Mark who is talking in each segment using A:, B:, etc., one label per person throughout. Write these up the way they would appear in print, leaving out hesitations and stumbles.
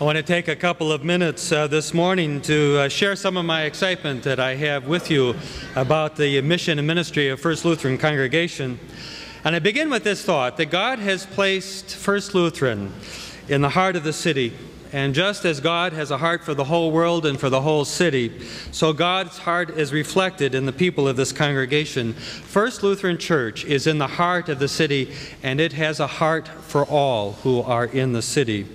A: I want to take a couple of minutes this morning to share some of my excitement that I have with you about the mission and ministry of First Lutheran Congregation. And I begin with this thought, that God has placed First Lutheran in the heart of the city. And just as God has a heart for the whole world and for the whole city, so God's heart is reflected in the people of this congregation. First Lutheran Church is in the heart of the city, and it has a heart for all who are in the city.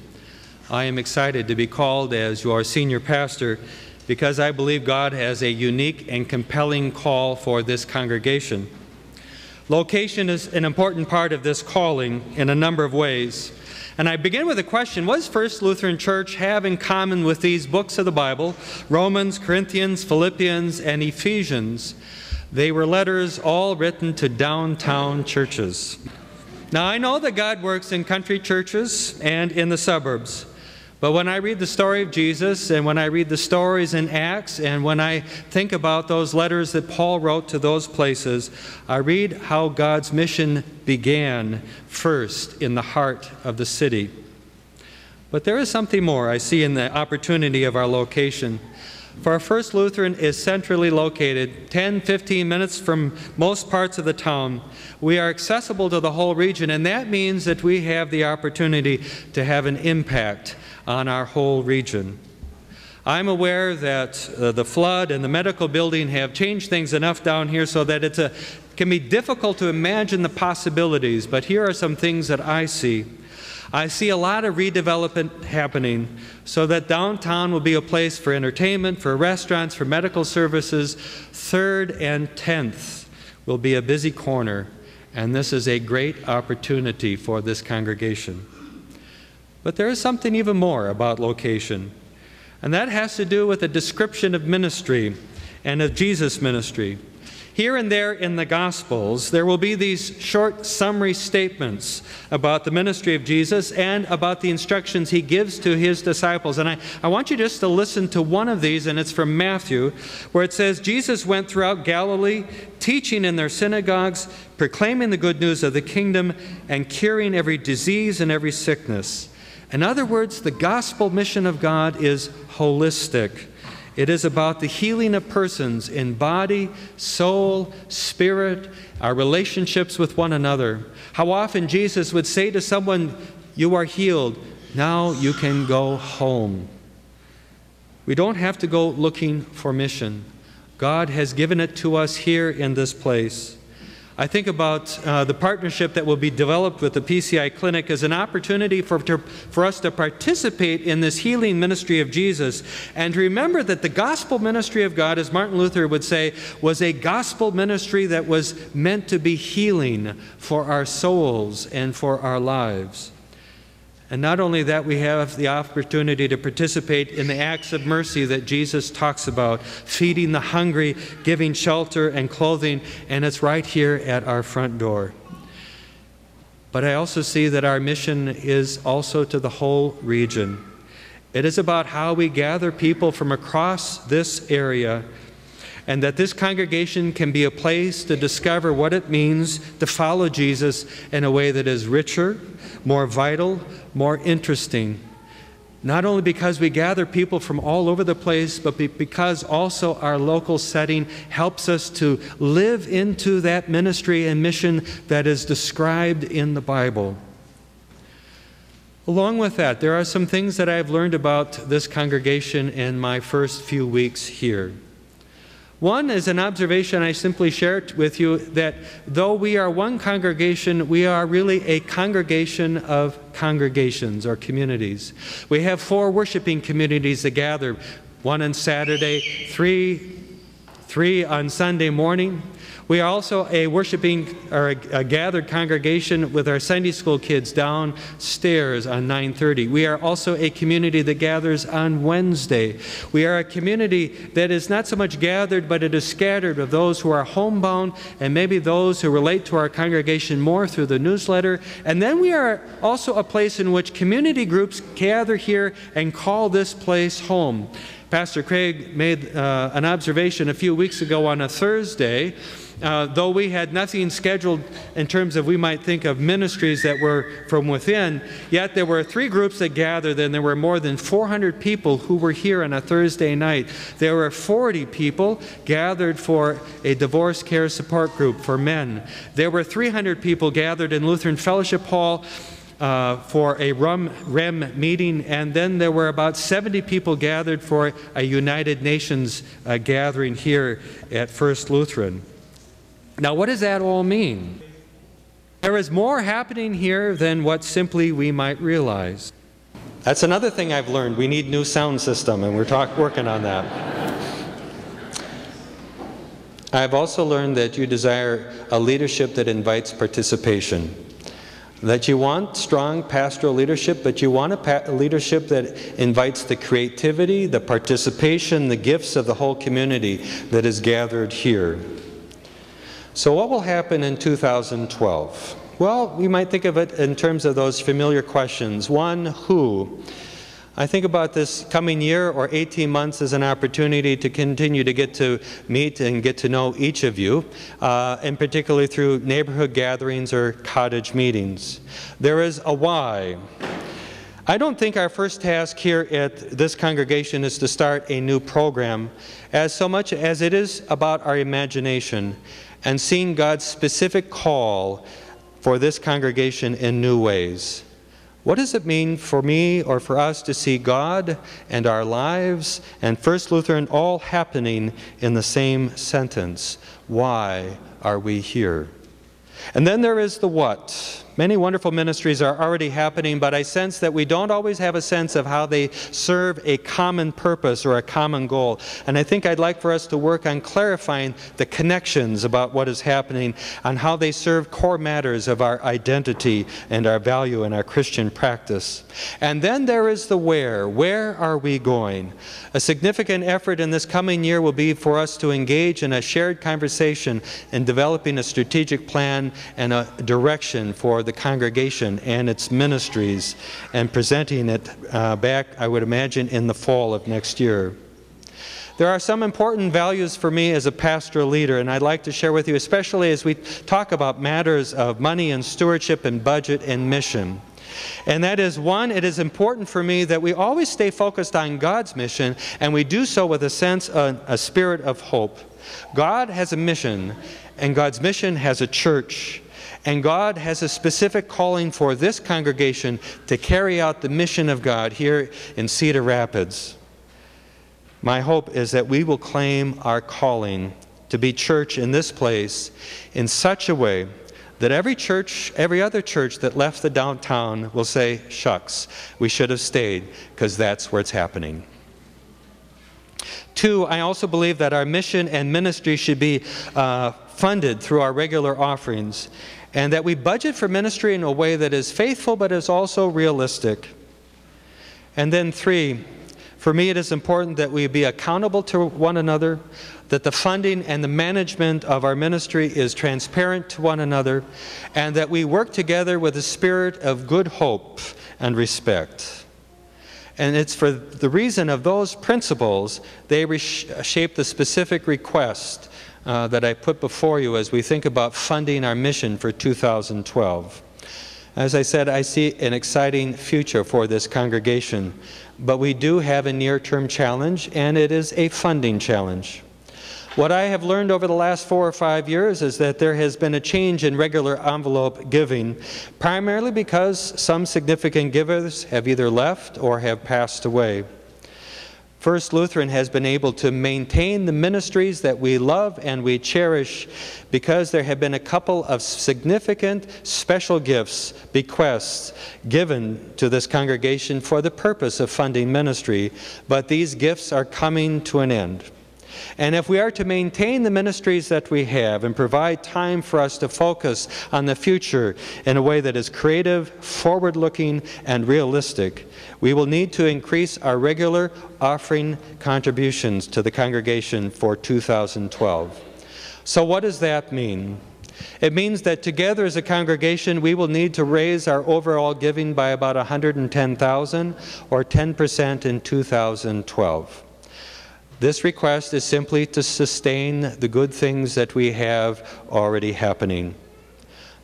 A: I am excited to be called as your senior pastor because I believe God has a unique and compelling call for this congregation. Location is an important part of this calling in a number of ways. And I begin with a question, what does First Lutheran Church have in common with these books of the Bible, Romans, Corinthians, Philippians, and Ephesians? They were letters all written to downtown churches. Now, I know that God works in country churches and in the suburbs. But when I read the story of Jesus, and when I read the stories in Acts, and when I think about those letters that Paul wrote to those places, I read how God's mission began first in the heart of the city. But there is something more I see in the opportunity of our location. For our First Lutheran is centrally located, 10-15 minutes from most parts of the town. We are accessible to the whole region, and that means that we have the opportunity to have an impact on our whole region. I'm aware that the flood and the medical building have changed things enough down here so that it can be difficult to imagine the possibilities, but here are some things that I see. I see a lot of redevelopment happening so that downtown will be a place for entertainment, for restaurants, for medical services. 3rd and 10th will be a busy corner, and this is a great opportunity for this congregation. But there is something even more about location, and that has to do with the description of ministry and of Jesus' ministry. Here and there in the Gospels, there will be these short summary statements about the ministry of Jesus and about the instructions he gives to his disciples. And I want you just to listen to one of these, and it's from Matthew, where it says, Jesus went throughout Galilee, teaching in their synagogues, proclaiming the good news of the kingdom, and curing every disease and every sickness. In other words, the gospel mission of God is holistic. It is about the healing of persons in body, soul, spirit, our relationships with one another. How often Jesus would say to someone, "You are healed, now you can go home." We don't have to go looking for mission. God has given it to us here in this place. I think about the partnership that will be developed with the PCI Clinic as an opportunity for us to participate in this healing ministry of Jesus, and to remember that the gospel ministry of God, as Martin Luther would say, was a gospel ministry that was meant to be healing for our souls and for our lives. And not only that, we have the opportunity to participate in the acts of mercy that Jesus talks about, feeding the hungry, giving shelter and clothing, and it's right here at our front door. But I also see that our mission is also to the whole region. It is about how we gather people from across this area, and that this congregation can be a place to discover what it means to follow Jesus in a way that is richer, more vital, more interesting. Not only because we gather people from all over the place, but because also our local setting helps us to live into that ministry and mission that is described in the Bible. Along with that, there are some things that I've learned about this congregation in my first few weeks here. One is an observation I simply shared with you, that though we are one congregation, we are really a congregation of congregations or communities. We have 4 worshiping communities that gather, 1 on Saturday, 3 on Sunday morning. We are also a worshiping or a gathered congregation with our Sunday school kids downstairs on 9:30. We are also a community that gathers on Wednesday. We are a community that is not so much gathered, but it is scattered of those who are homebound and maybe those who relate to our congregation more through the newsletter. And then we are also a place in which community groups gather here and call this place home. Pastor Craig made an observation a few weeks ago on a Thursday. Though we had nothing scheduled in terms of, we might think of ministries that were from within, yet there were 3 groups that gathered, and there were more than 400 people who were here on a Thursday night. There were 40 people gathered for a divorce care support group for men. There were 300 people gathered in Lutheran Fellowship Hall for a REM meeting, and then there were about 70 people gathered for a United Nations gathering here at First Lutheran. Now, what does that all mean? There is more happening here than what simply we might realize. That's another thing I've learned. We need new sound system, and we're working on that. I've also learned that you desire a leadership that invites participation. That you want strong pastoral leadership, but you want a leadership that invites the creativity, the participation, the gifts of the whole community that is gathered here. So what will happen in 2012? Well, we might think of it in terms of those familiar questions. 1, who? I think about this coming year or 18 months as an opportunity to continue to get to meet and get to know each of you, and particularly through neighborhood gatherings or cottage meetings. There is a why. I don't think our first task here at this congregation is to start a new program, as so much as it is about our imagination and seeing God's specific call for this congregation in new ways. What does it mean for me or for us to see God and our lives and First Lutheran all happening in the same sentence? Why are we here? And then there is the what. Many wonderful ministries are already happening, but I sense that we don't always have a sense of how they serve a common purpose or a common goal. And I think I'd like for us to work on clarifying the connections about what is happening and how they serve core matters of our identity and our value and our Christian practice. And then there is the where. Where are we going? A significant effort in this coming year will be for us to engage in a shared conversation in developing a strategic plan and a direction for the congregation and its ministries, and presenting it back, I would imagine, in the fall of next year. There are some important values for me as a pastoral leader, and I'd like to share with you, especially as we talk about matters of money and stewardship and budget and mission. And that is, 1, it is important for me that we always stay focused on God's mission, and we do so with a sense of a spirit of hope. God has a mission, and God's mission has a church. And God has a specific calling for this congregation to carry out the mission of God here in Cedar Rapids. My hope is that we will claim our calling to be church in this place in such a way that every other church that left the downtown will say, shucks, we should have stayed, because that's where it's happening. 2, I also believe that our mission and ministry should be funded through our regular offerings, and that we budget for ministry in a way that is faithful but is also realistic. And then 3, for me it is important that we be accountable to one another, that the funding and the management of our ministry is transparent to one another, and that we work together with a spirit of good hope and respect. And it's for the reason of those principles they shape the specific request that I put before you as we think about funding our mission for 2012. As I said, I see an exciting future for this congregation, but we do have a near-term challenge, and it is a funding challenge. What I have learned over the last 4 or 5 years is that there has been a change in regular envelope giving, primarily because some significant givers have either left or have passed away. First Lutheran has been able to maintain the ministries that we love and we cherish because there have been a couple of significant special gifts, bequests, given to this congregation for the purpose of funding ministry, but these gifts are coming to an end. And if we are to maintain the ministries that we have and provide time for us to focus on the future in a way that is creative, forward-looking, and realistic, we will need to increase our regular offering contributions to the congregation for 2012. So what does that mean? It means that together as a congregation we will need to raise our overall giving by about $110,000 or 10% in 2012. This request is simply to sustain the good things that we have already happening.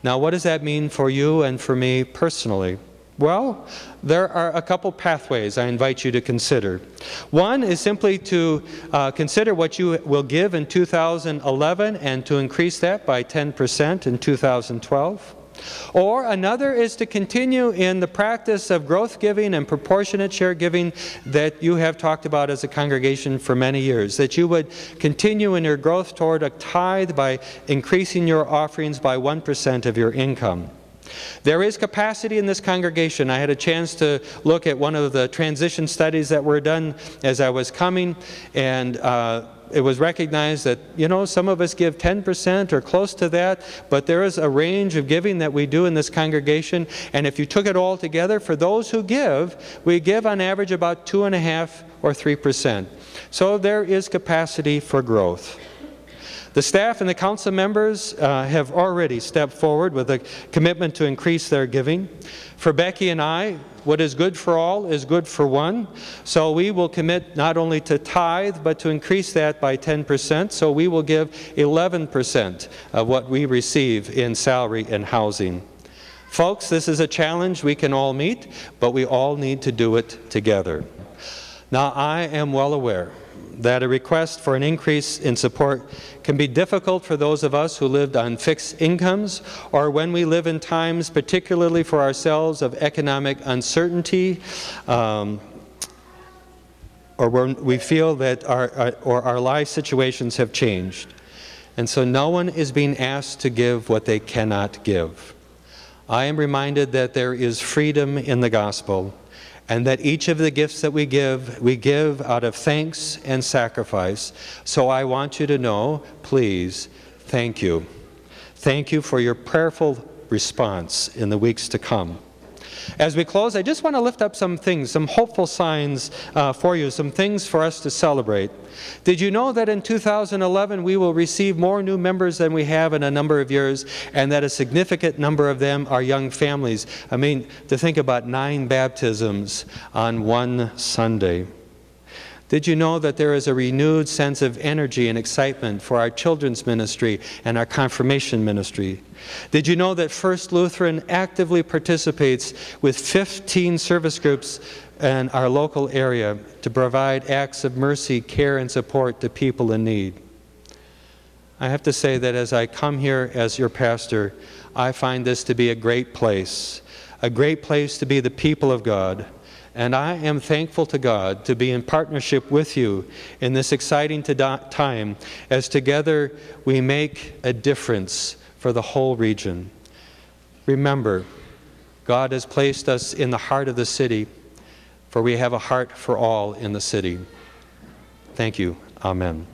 A: Now, what does that mean for you and for me personally? Well, there are a couple pathways I invite you to consider. One is simply to consider what you will give in 2011 and to increase that by 10% in 2012. Or another is to continue in the practice of growth giving and proportionate share giving that you have talked about as a congregation for many years. That you would continue in your growth toward a tithe by increasing your offerings by 1% of your income. There is capacity in this congregation. I had a chance to look at one of the transition studies that were done as I was coming, and it was recognized that, some of us give 10% or close to that, but there is a range of giving that we do in this congregation, and if you took it all together, for those who give, we give on average about 2.5% or 3%. So there is capacity for growth. The staff and the council members have already stepped forward with a commitment to increase their giving. For Becky and I, what is good for all is good for one. So we will commit not only to tithe, but to increase that by 10%. So we will give 11% of what we receive in salary and housing. Folks, this is a challenge we can all meet, but we all need to do it together. Now, I am well aware that a request for an increase in support can be difficult for those of us who lived on fixed incomes, or when we live in times, particularly for ourselves, of economic uncertainty, or when we feel that our life situations have changed. And so no one is being asked to give what they cannot give. I am reminded that there is freedom in the gospel, and that each of the gifts that we give out of thanks and sacrifice. So I want you to know, please, thank you. Thank you for your prayerful response in the weeks to come. As we close, I just want to lift up some things, some hopeful signs for you, some things for us to celebrate. Did you know that in 2011 we will receive more new members than we have in a number of years, and that a significant number of them are young families? I mean, to think about 9 baptisms on one Sunday. Did you know that there is a renewed sense of energy and excitement for our children's ministry and our confirmation ministry? Did you know that First Lutheran actively participates with 15 service groups in our local area to provide acts of mercy, care, and support to people in need? I have to say that as I come here as your pastor, I find this to be a great place to be the people of God. And I am thankful to God to be in partnership with you in this exciting time as together we make a difference for the whole region. Remember, God has placed us in the heart of the city, for we have a heart for all in the city. Thank you. Amen.